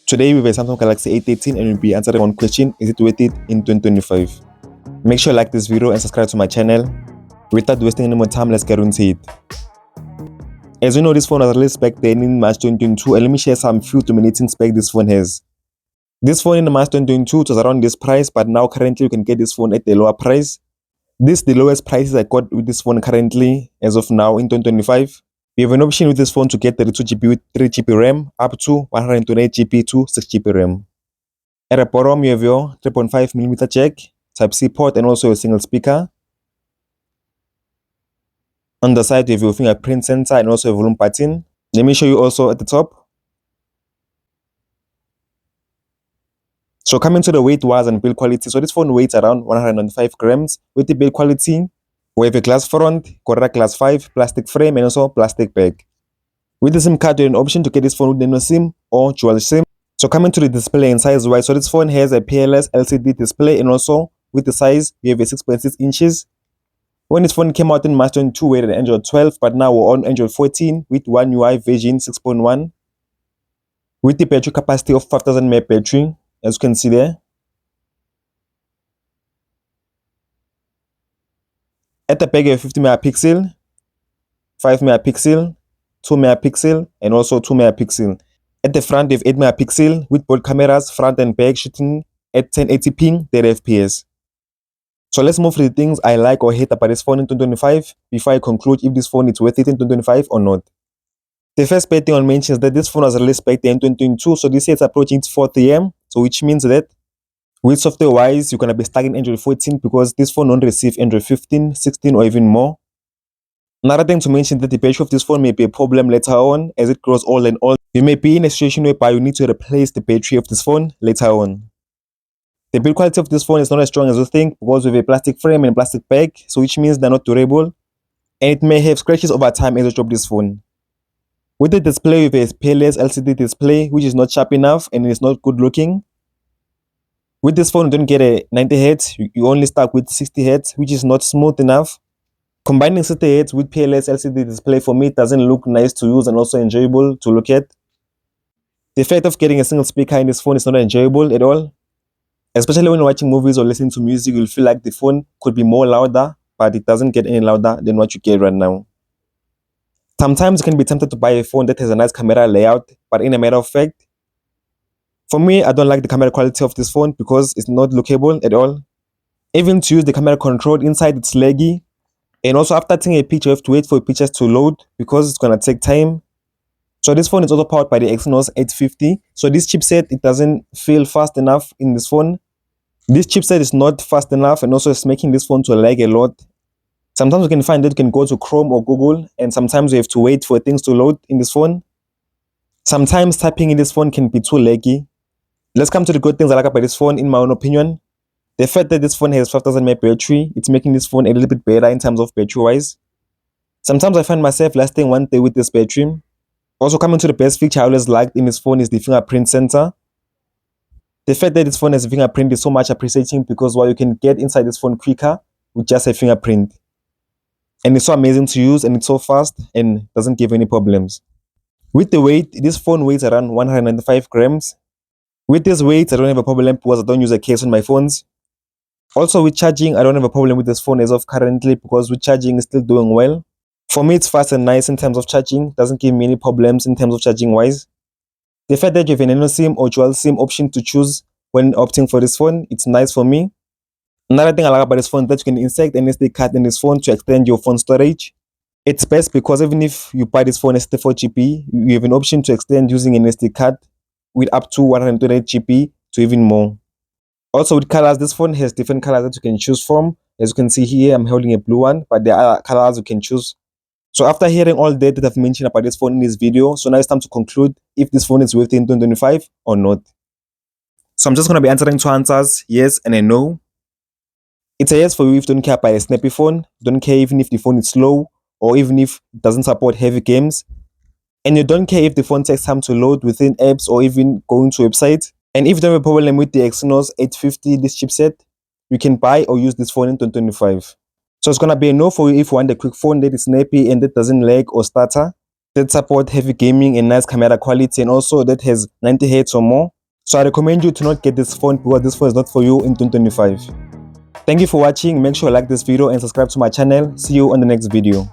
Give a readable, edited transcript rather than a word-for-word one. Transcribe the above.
Today we have a Samsung Galaxy A13 and we'll be answering one question: is it worth it in 2025? Make sure you like this video and subscribe to my channel. Without wasting any more time, let's get into it. As you know, this phone was released back then in March 2022, and let me share some few dominating specs this phone has. This phone in March 2022 was around this price, but now currently you can get this phone at a lower price. This is the lowest prices I got with this phone currently as of now in 2025. You have an option with this phone to get 32GB with 3GB RAM up to 128GB to 6GB RAM. At the bottom you have your 3.5mm jack, Type-C port and also a single speaker. On the side you have your fingerprint sensor and also a volume button. Let me show you also at the top. So coming to the weight wise and build quality, so this phone weighs around 195 grams. With the build quality, we have a glass front, Gorilla Glass 5, plastic frame and also plastic back. With the SIM card, you have an option to get this phone with nano SIM or dual SIM. So coming to the display and size wise, so this phone has a PLS LCD display and also with the size, we have a 6.6 inches. When this phone came out in March 2022, we had an Android 12, but now we're on Android 14 with One UI version 6.1. With the battery capacity of 5000 mAh battery, as you can see there. At the back you have 50 megapixel, 5 megapixel, 2 megapixel and also 2 megapixel. At the front you have 8 megapixel with both cameras front and back shooting at 1080p 30 fps. So let's move to the things I like or hate about this phone in 2025 before I conclude if this phone is worth it in 2025 or not. The first bad thing I'll mention is that this phone was released back then in 2022, so this year it's approaching its 4th year, so which means that with software wise you're gonna be stuck in Android 14 because this phone won't receive Android 15, 16 or even more. Another thing to mention is that the battery of this phone may be a problem later on as it grows old and old. You may be in a situation whereby you need to replace the battery of this phone later on. The build quality of this phone is not as strong as you think because we have a plastic frame and plastic back, so which means they're not durable and it may have scratches over time as you drop this phone. With the display, we have a PLS LCD display which is not sharp enough and is not good looking. With this phone you don't get a 90Hz, you only stuck with 60Hz, which is not smooth enough. Combining 60Hz with PLS LCD display for me doesn't look nice to use and also enjoyable to look at. The fact of getting a single speaker in this phone is not enjoyable at all. Especially when you're watching movies or listening to music, you'll feel like the phone could be more louder, but it doesn't get any louder than what you get right now. Sometimes you can be tempted to buy a phone that has a nice camera layout, but in a matter of fact, for me, I don't like the camera quality of this phone because it's not lookable at all. Even to use the camera control inside, it's laggy. And also after taking a picture, you have to wait for pictures to load because it's gonna take time. So this phone is also powered by the Exynos 850. So this chipset, it doesn't feel fast enough in this phone. This chipset is not fast enough and also it's making this phone to lag a lot. Sometimes you can find that you can go to Chrome or Google and sometimes you have to wait for things to load in this phone. Sometimes typing in this phone can be too laggy. Let's come to the good things I like about this phone in my own opinion. The fact that this phone has 5000 mAh battery, it's making this phone a little bit better in terms of battery wise. Sometimes I find myself lasting one day with this battery. Also coming to the best feature I always liked in this phone is the fingerprint sensor. The fact that this phone has a fingerprint is so much appreciating because while you can get inside this phone quicker with just a fingerprint. And it's so amazing to use and it's so fast and doesn't give any problems. With the weight, this phone weighs around 195 grams. With this weight, I don't have a problem because I don't use a case on my phones. Also with charging, I don't have a problem with this phone as of currently because with charging it's still doing well. For me, it's fast and nice in terms of charging, doesn't give me any problems in terms of charging wise. The fact that you have a nano SIM or dual SIM option to choose when opting for this phone, it's nice for me. Another thing I like about this phone is that you can insert an SD card in this phone to extend your phone storage. It's best because even if you buy this phone as 64GB, you have an option to extend using an SD card with up to 128GB to even more. Also with colors, this phone has different colors that you can choose from. As you can see here, I'm holding a blue one, but there are colors you can choose. So after hearing all that I've mentioned about this phone in this video, so now it's time to conclude if this phone is worth it in 2025 or not. So I'm just going to be answering two answers, yes and a no. It's a yes for you if you don't care about a snappy phone, don't care even if the phone is slow or even if it doesn't support heavy games. And you don't care if the phone takes time to load within apps or even going to websites. And if you don't have a problem with the Exynos 850, this chipset, you can buy or use this phone in 2025. So it's going to be a no for you if you want a quick phone that is snappy and that doesn't lag or stutter, that support heavy gaming and nice camera quality and also that has 90Hz or more. So I recommend you to not get this phone because this phone is not for you in 2025. Thank you for watching. Make sure you like this video and subscribe to my channel. See you on the next video.